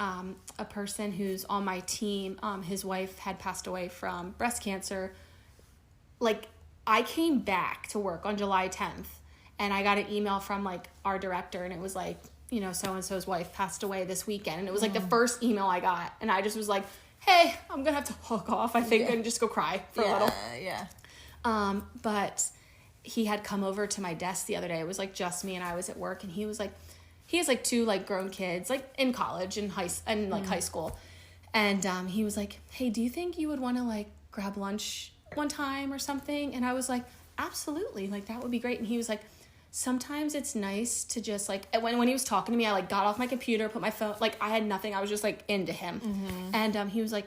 a person who's on my team, his wife had passed away from breast cancer. Like I came back to work on July 10th and I got an email from like our director and it was like, you know, so-and-so's wife passed away this weekend. And it was like the first email I got. And I just was like, hey, I'm going to have to walk off, I think, and just go cry for a little. Yeah. But he had come over to my desk the other day. It was like just me and I was at work. And he was like, he has like 2 like grown kids, like in college and high school. And he was like, hey, do you think you would want to like grab lunch one time or something? And I was like, absolutely, like that would be great. And he was like, sometimes it's nice to just like, when he was talking to me, I like got off my computer, put my phone, like I had nothing, I was just like into him. And he was like,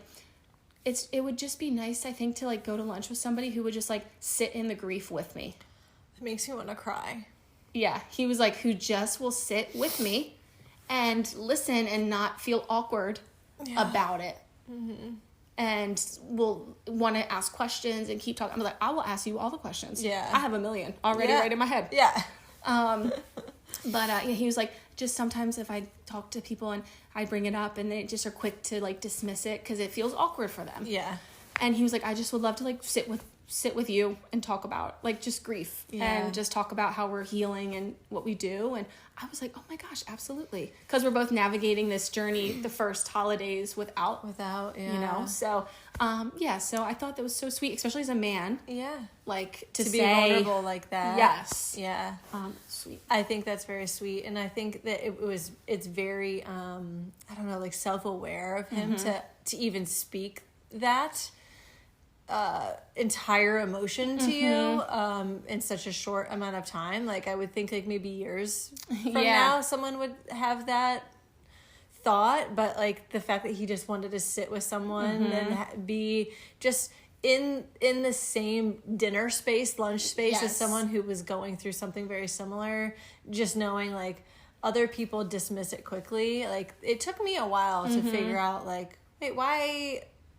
it would just be nice, I think, to like go to lunch with somebody who would just like sit in the grief with me. It makes me want to cry. Yeah, he was like, who just will sit with me and listen and not feel awkward about it. And will want to ask questions and keep talking. I'm like, I will ask you all the questions. Yeah. I have a million already right in my head. Yeah. But he was like, just sometimes if I talk to people and I bring it up and they just are quick to like dismiss it because it feels awkward for them. Yeah. And he was like, I just would love to like sit sit with you and talk about like just grief and just talk about how we're healing and what we do. And I was like, oh my gosh, absolutely. Because we're both navigating this journey the first holidays without, you know, so so I thought that was so sweet, especially as a man. Yeah. Like to say, be vulnerable like that. Yes. Yeah. Sweet. I think that's very sweet. And I think that it's very, I don't know, like self-aware of him to even speak that entire emotion to you in such a short amount of time. Like I would think like maybe years from now someone would have that thought, but like the fact that he just wanted to sit with someone and be just in the same dinner space, lunch space as someone who was going through something very similar, just knowing like other people dismiss it quickly. Like it took me a while to figure out like, wait,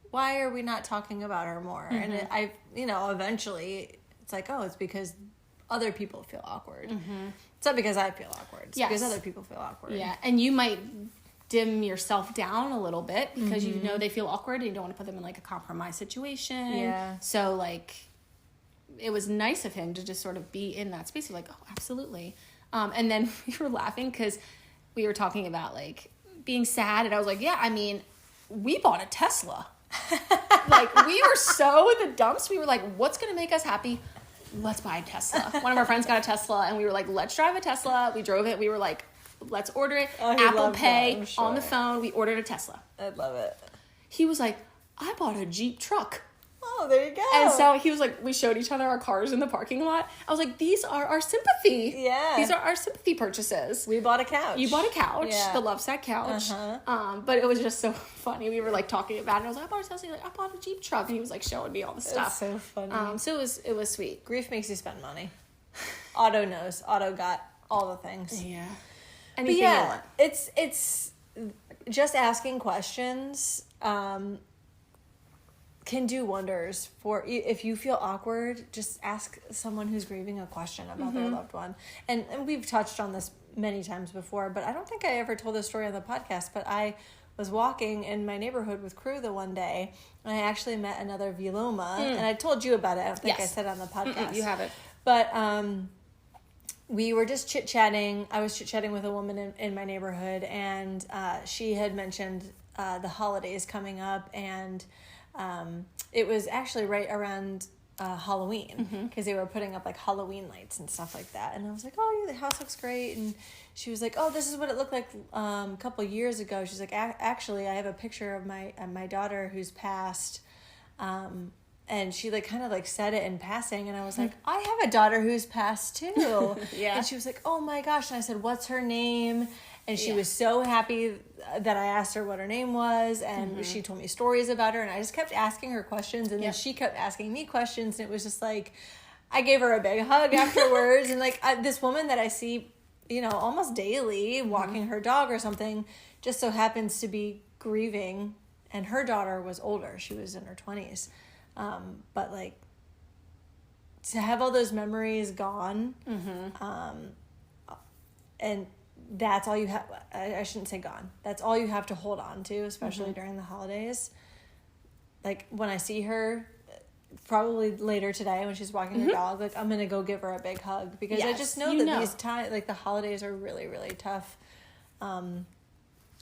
why are we not talking about her more? And I eventually it's like, oh, it's because other people feel awkward. It's not because I feel awkward. It's because other people feel awkward. Yeah, and you might dim yourself down a little bit because you know they feel awkward and you don't want to put them in like a compromise situation. Yeah. So like, it was nice of him to just sort of be in that space of like, oh, absolutely. And then we were laughing because we were talking about like being sad, and I was like, yeah, I mean, we bought a Tesla. Like we were so in the dumps. We were like, what's gonna make us happy? Let's buy a Tesla. One of our friends got a Tesla and we were like, let's drive a Tesla. We drove it. We were like, let's order it. Apple Pay on the phone. We ordered a Tesla. I love it. He was like, I bought a Jeep truck. Oh, there you go. And so he was like, we showed each other our cars in the parking lot. I was like, these are our sympathy. Yeah. These are our sympathy purchases. We bought a couch. You bought a couch, the Lovesack couch. But it was just so funny. We were like talking about it. I was like, I bought a Tesla. Like, I bought a Jeep truck. And he was like showing me all the stuff. It's so funny. So it was sweet. Grief makes you spend money. Otto knows. Otto got all the things. Yeah. Anything you want. It's just asking questions can do wonders for if you feel awkward. Just ask someone who's grieving a question about their loved one, and we've touched on this many times before, but I don't think I ever told this story on the podcast. But I was walking in my neighborhood with Crew the one day, and I actually met another Viloma, and I told you about it. I don't think I said it on the podcast. You haven't. But we were just chit-chatting. I was chit-chatting with a woman in my neighborhood, and she had mentioned the holidays coming up, and it was actually right around Halloween, because they were putting up like Halloween lights and stuff like that. And I was like, oh, yeah, the house looks great. And she was like, oh, this is what it looked like a couple years ago. She's like, actually, I have a picture of my daughter who's passed. And she like kind of like said it in passing, and I was like, I have a daughter who's passed too. And she was like, oh my gosh. And I said, what's her name? And she was so happy that I asked her what her name was, and she told me stories about her, and I just kept asking her questions, and then she kept asking me questions, and it was just like, I gave her a big hug afterwards. And like this woman that I see, almost daily walking her dog or something, just so happens to be grieving, and her daughter was older. She was in her 20s. But like to have all those memories gone, and that's all you have. I shouldn't say gone. That's all you have to hold on to, especially during the holidays. Like when I see her, probably later today when she's walking her dog, like I'm gonna go give her a big hug, because I just know that these times, like the holidays, are really, really tough, and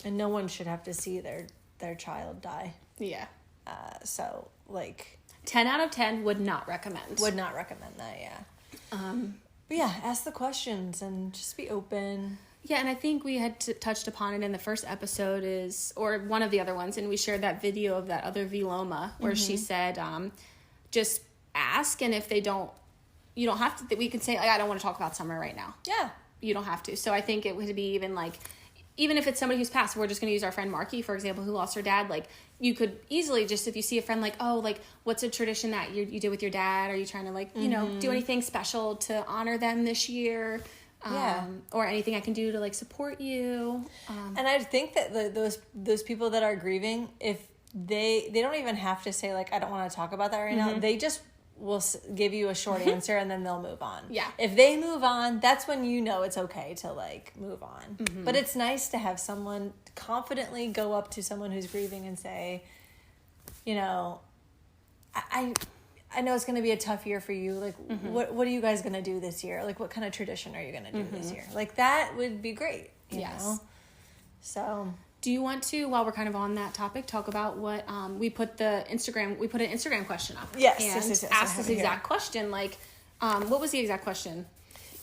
no one should have to see their child die. Yeah. So like 10 out of 10 would not recommend. Would not recommend that. Yeah. But yeah, ask the questions and just be open. Yeah, and I think we had touched upon it in the first episode, or one of the other ones, and we shared that video of that other Viloma where she said, just ask, and if they don't, you don't have to, we can say, like, I don't want to talk about summer right now. Yeah. You don't have to. So I think it would be even if it's somebody who's passed, we're just going to use our friend Marky, for example, who lost her dad, like, you could easily just, if you see a friend, like, oh, like, what's a tradition that you did with your dad? Are you trying to, like, do anything special to honor them this year? Or anything I can do to like support you. And I think that those people that are grieving, if they don't even have to say like, I don't want to talk about that right now. They just will give you a short answer, and then they'll move on. Yeah. If they move on, that's when it's okay to like move on. But it's nice to have someone confidently go up to someone who's grieving and say, I I know it's going to be a tough year for you. Like, what are you guys going to do this year? Like, what kind of tradition are you going to do this year? Like, that would be great. You know? So, do you want to, while we're kind of on that topic, talk about what we put an Instagram question up? Yes. And asked this exact question. Like, what was the exact question?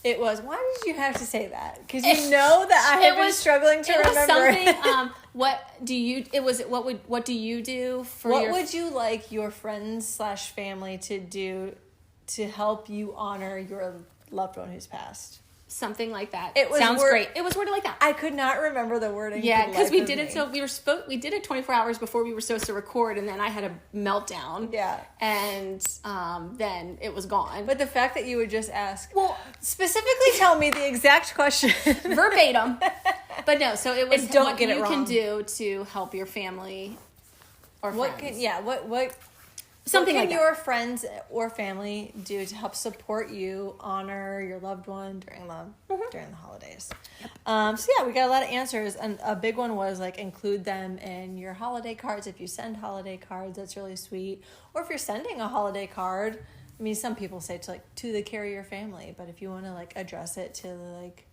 It was, why did you have to say that? Because you know that I have been struggling to remember. It was something, what do you do for What would you like your friends / family to do to help you honor your loved one who's passed? Something like that. It was Sounds great. It was worded like that. I could not remember the wording. Yeah, because we did it. So we did it 24 hours before we were supposed to record, and then I had a meltdown. Yeah, and then it was gone. But the fact that you would just ask, well, specifically tell me the exact question verbatim. But no, so it was don't what get it you wrong. Can do to help your family or what friends. What Something what like can that. your friends or family do to help support you, honor your loved one during the holidays? So yeah, we got a lot of answers, and a big one was like include them in your holiday cards. If you send holiday cards, that's really sweet. Or if you're sending a holiday card, I mean, some people say to the carrier family, but if you want to like address it to like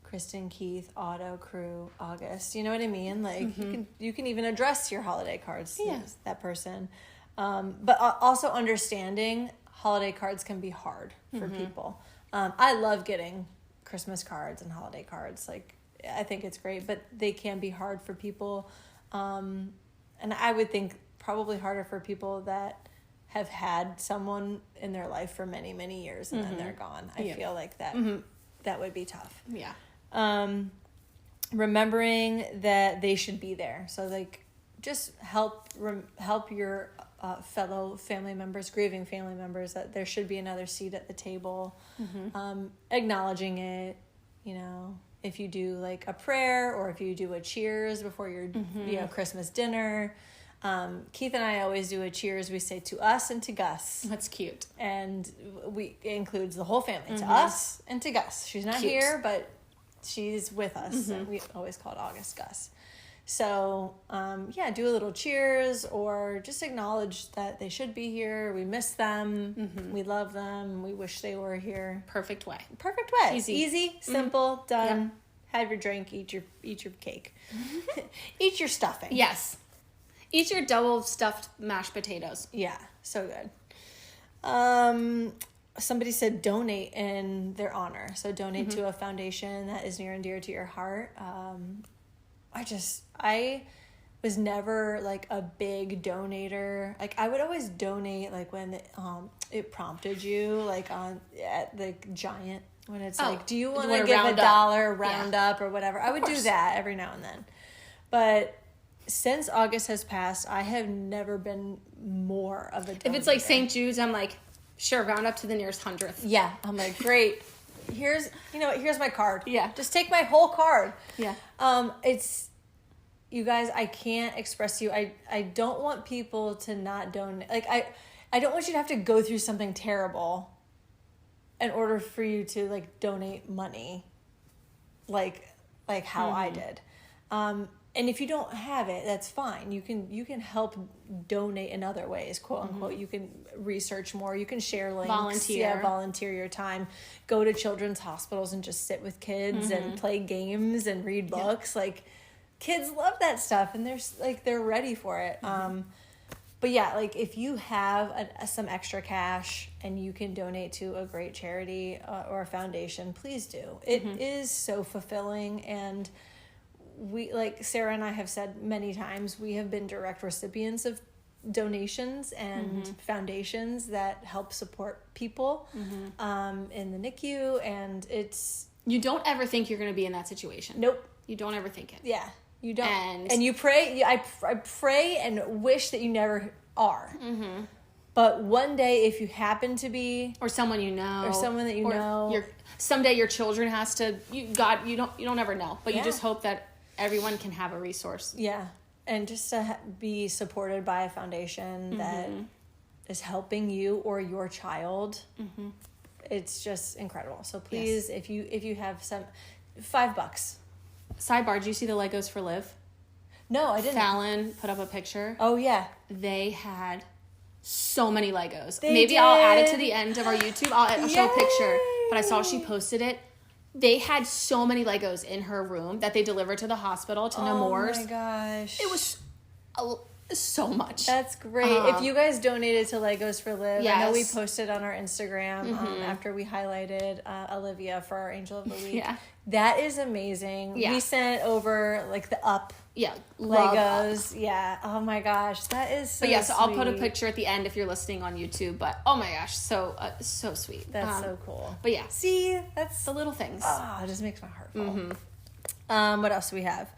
Kristen, Keith, Otto, Crew, August, you know what I mean? Like you can even address your holiday cards to that person. But also understanding holiday cards can be hard for people. I love getting Christmas cards and holiday cards. Like, I think it's great, but they can be hard for people. And I would think probably harder for people that have had someone in their life for many, many years and then they're gone. I feel like that would be tough. Yeah. Remembering that they should be there. So like, just help your fellow family members, grieving family members, that there should be another seat at the table. Acknowledging it, you know, if you do like a prayer or if you do a cheers before your Christmas dinner. Keith and I always do a cheers. We say to us and to Gus. That's cute. And it includes the whole family, to us and to Gus. She's not here, but she's with us. And we always call it August Gus. So, do a little cheers or just acknowledge that they should be here. We miss them. We love them. We wish they were here. Perfect way. Easy, simple, done. Yeah. Have your drink, eat your cake. Eat your stuffing. Yes. Eat your double stuffed mashed potatoes. Yeah, so good. Somebody said donate in their honor. So donate to a foundation that is near and dear to your heart. I was never like a big donator. Like I would always donate like when it prompted you like at the Giant when it's like, do you want to give $1 round up or whatever? I would do that every now and then. But since August has passed, I have never been more of a donator. If it's like St. Jude's, I'm like, sure, round up to the nearest 100th. Yeah, I'm like, great. Here's my card. Yeah. Just take my whole card. Yeah. It's, you guys, I can't express to you. I don't want people to not donate. Like, I don't want you to have to go through something terrible in order for you to, like, donate money. Like how I did. And if you don't have it, that's fine. You can help donate in other ways, quote unquote. You can research more. You can share links. Volunteer your time. Go to children's hospitals and just sit with kids and play games and read books. Like, kids love that stuff, and they're ready for it. But yeah, like if you have some extra cash and you can donate to a great charity or a foundation, please do. It is so fulfilling, and we, like Sarah and I have said many times, we have been direct recipients of donations and foundations that help support people in the NICU, and it's... You don't ever think you're going to be in that situation. Nope. You don't ever think it. Yeah, you don't. And you pray, I pray and wish that you never are. But one day, if you happen to be... Or someone you know. Or someone that you know. Someday your children has to... You don't ever know. But you just hope that everyone can have a resource. Yeah. And just to be supported by a foundation that is helping you or your child. It's just incredible. So please, if you have some... $5. Sidebar, did you see the Legos for Live? No, I didn't. Fallon put up a picture. Oh, yeah. They had so many Legos. They Maybe I'll add it did. to the end of our YouTube. I'll show a picture. But I saw she posted it. They had so many Legos in her room that they delivered to the hospital to Nemours. Oh my gosh. It was so much. That's great. If you guys donated to Legos for Liv, I know we Yes. posted on our Instagram after we highlighted Olivia for our Angel of the Week. Yeah. That is amazing. Yeah. We sent over like the Up Yeah, love Legos. Yeah. Oh my gosh, that is so But yeah, so I'll put a sweet. picture at the end if you're listening on YouTube. But oh my gosh, so sweet. That's so cool. But yeah, See, that's the little things. it just makes my heart full. What else do we have?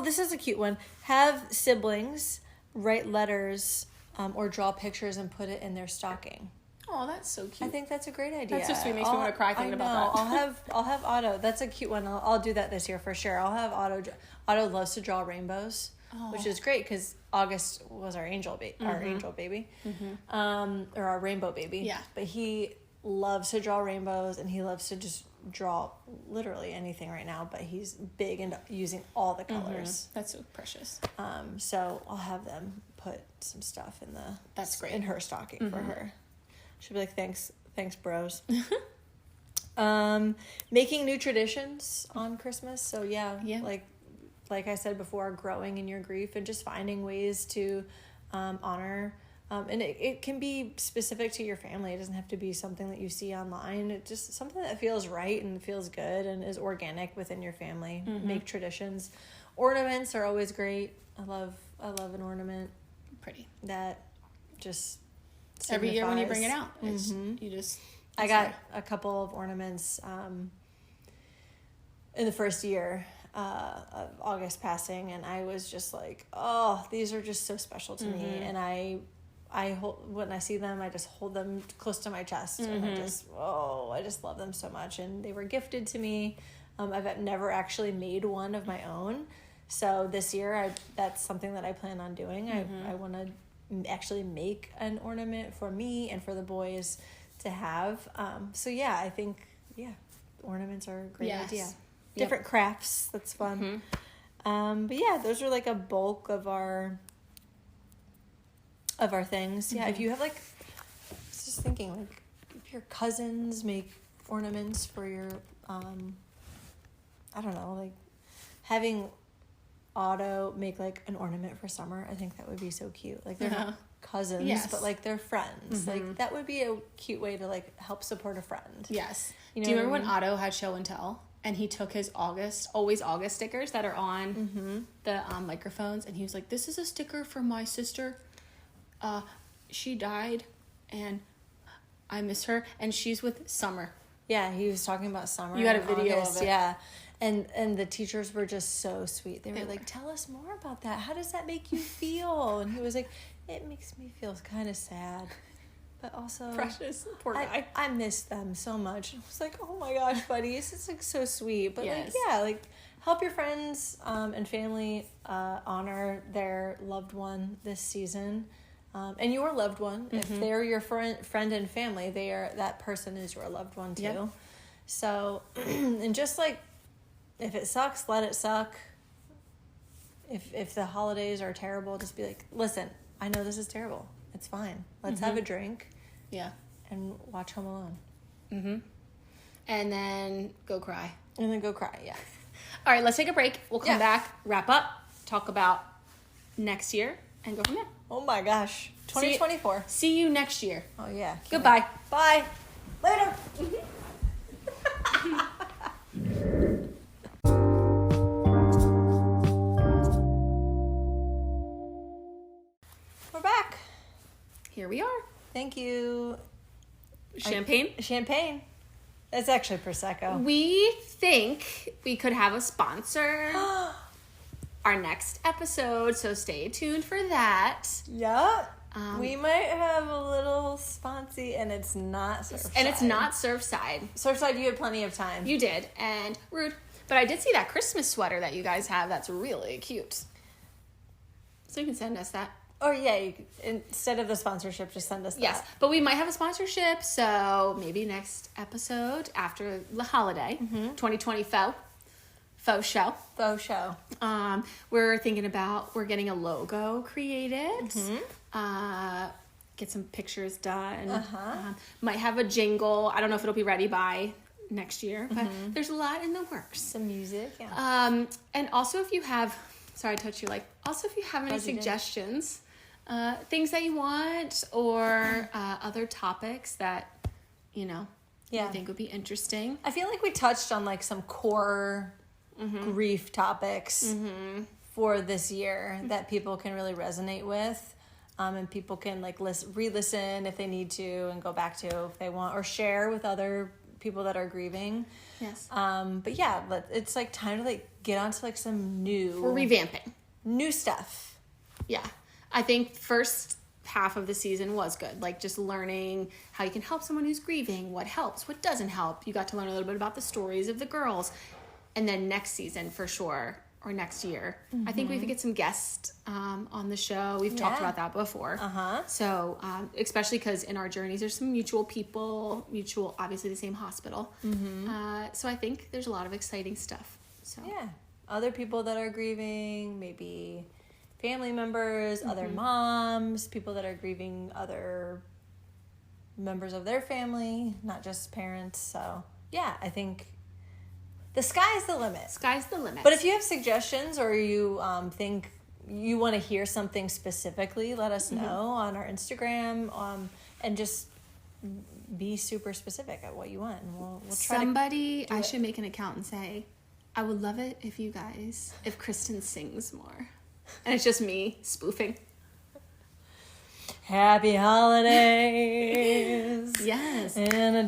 This is a cute one. Have siblings write letters or draw pictures and put it in their stocking. Oh, that's so cute. I think that's a great idea. That's so sweet. Makes me want to cry thinking about that. I'll have Otto. That's a cute one. I'll do that this year for sure. I'll have Otto. Otto loves to draw rainbows, which is great because August was our angel baby, or our rainbow baby. Yeah. But he loves to draw rainbows and he loves to just draw literally anything right now. But he's big into using all the colors. That's so precious. So I'll have them put some stuff in That's great. in her stocking for her. She'll be like, thanks, bros. Making new traditions on Christmas. So yeah, like I said before, growing in your grief and just finding ways to honor. And it can be specific to your family. It doesn't have to be something that you see online. It's just something that feels right and feels good and is organic within your family. Make traditions. Ornaments are always great. I love an ornament. Pretty. That just Every year when you signifies. bring it out, you just. I got a couple of ornaments in the first year of August passing, and I was just like, oh, these are just so special to me. And I hold, when I see them, I just hold them close to my chest, and I just love them so much. And they were gifted to me. I've never actually made one of my own, so this year that's something that I plan on doing. I want to actually make an ornament for me and for the boys to have. So yeah, I think ornaments are a great idea. Different crafts, that's fun. But yeah, those are like a bulk of our things. Yeah, if you have like, I was just thinking, like if your cousins make ornaments for your I don't know, like having Otto make like an ornament for Summer, I think that would be so cute. Like they're not cousins, but like they're friends. Like that would be a cute way to like help support a friend. Yes. You know Do you remember what I when Otto had show and tell, and he took his always August stickers that are on the microphones, and he was like, "This is a sticker for my sister. She died, and I miss her, and she's with Summer." Yeah, he was talking about Summer. You had a in video August, of it. yeah. And the teachers were just so sweet. They were like, tell us more about that. How does that make you feel? And he was like, it makes me feel kind of sad. But also... Precious. Poor guy. I miss them so much. And I was like, oh my gosh, buddy. This is like so sweet. But Yes. like help your friends and family honor their loved one this season. And your loved one. If they're your friend and family, that person is your loved one too. Yep. So, and just like, if it sucks, let it suck. If the holidays are terrible, just be like, listen, I know this is terrible. It's fine. Let's have a drink. Yeah. And watch Home Alone. And then go cry. And then go cry, yeah. All right, let's take a break. We'll come back, wrap up, talk about next year, and go from there. Oh my gosh. 2024. See you next year. Oh yeah. Goodbye. Bye. Later. We're back. Here we are. Thank you. Champagne. Champagne. It's actually Prosecco. We think we could have a sponsor our next episode, so stay tuned for that. Yeah. We might have a little sponsy, and it's not Surfside. And it's not Surfside. Surfside, you had plenty of time. You did, and rude. But I did see that Christmas sweater that you guys have. That's really cute. So you can send us that. Or yeah, you could, instead of the sponsorship, just send us that. Yes, but we might have a sponsorship, so maybe next episode after the holiday, 2020 faux show. Faux show. We're thinking about, we're getting a logo created. get some pictures done. Might have a jingle. I don't know if it'll be ready by next year, but there's a lot in the works. Some music, yeah. And also if you have, sorry to touch you, like, also if you have any suggestions, things that you want, or other topics that, you know, you think would be interesting. I feel like we touched on like some core grief topics for this year that people can really resonate with. And people can like re-listen if they need to, and go back to if they want, or share with other people that are grieving. Yes. But yeah, it's like time to like get onto like some We're revamping. New stuff. Yeah. I think first half of the season was good. Like just learning how you can help someone who's grieving, what helps, what doesn't help. You got to learn a little bit about the stories of the girls. And then next season for sure, or next year, I think we could get some guests on the show. We've talked about that before. So especially because in our journeys there's some mutual people, obviously the same hospital. So I think there's a lot of exciting stuff. So yeah, other people that are grieving, maybe family members, other moms, people that are grieving other members of their family, not just parents. So yeah, I think the sky's the limit. Sky's the limit. But if you have suggestions, or you think you want to hear something specifically, let us know on our Instagram, and just be super specific at what you want, and we'll try I should make an account and say, I would love it if Kristen sings more. And it's just me spoofing. Happy holidays. Yes. And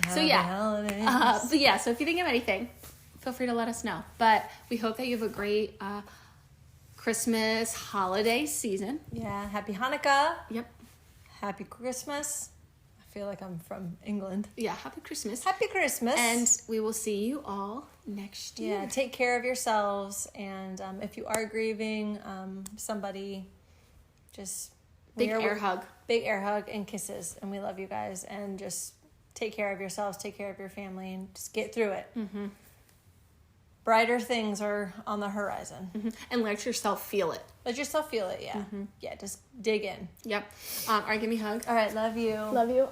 So yeah. Holidays. So if you think of anything, feel free to let us know. But we hope that you have a great Christmas holiday season. Yeah. Happy Hanukkah. Yep. Happy Christmas. I feel like I'm from England. Yeah. Happy Christmas. Happy Christmas. And we will see you all next year. Yeah. Take care of yourselves. And if you are grieving somebody, just big air hug. Big air hug and kisses. And we love you guys. And just take care of yourselves. Take care of your family. And just get through it. Brighter things are on the horizon. And let yourself feel it. Let yourself feel it, yeah. Yeah, just dig in. Yep. All right, give me a hug. All right, love you. Love you.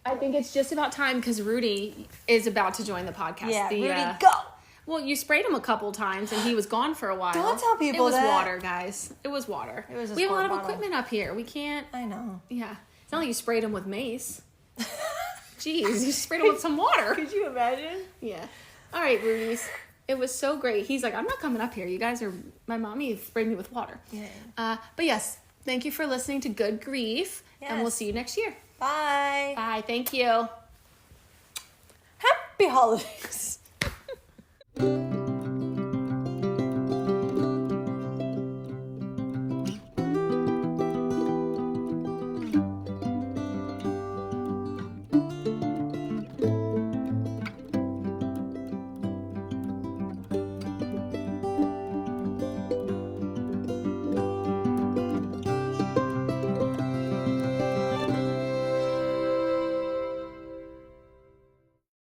I think it's just about time because Rudy is about to join the podcast. Yeah, Rudy, go! Well, you sprayed him a couple times and he was gone for a while. Don't tell people that. It was that. water, guys. It was water. It was we have a lot of equipment up here. We can't... I know. Yeah. It's not like you sprayed him with mace. Jeez, you sprayed him with some water. Could you imagine? Yeah. All right, Rudy's. It was so great. He's like, I'm not coming up here. You guys are... My mommy sprayed me with water. Yeah. But yes, thank you for listening to Good Grief. Yes. And we'll see you next year. Bye. Bye. Thank you. Happy holidays.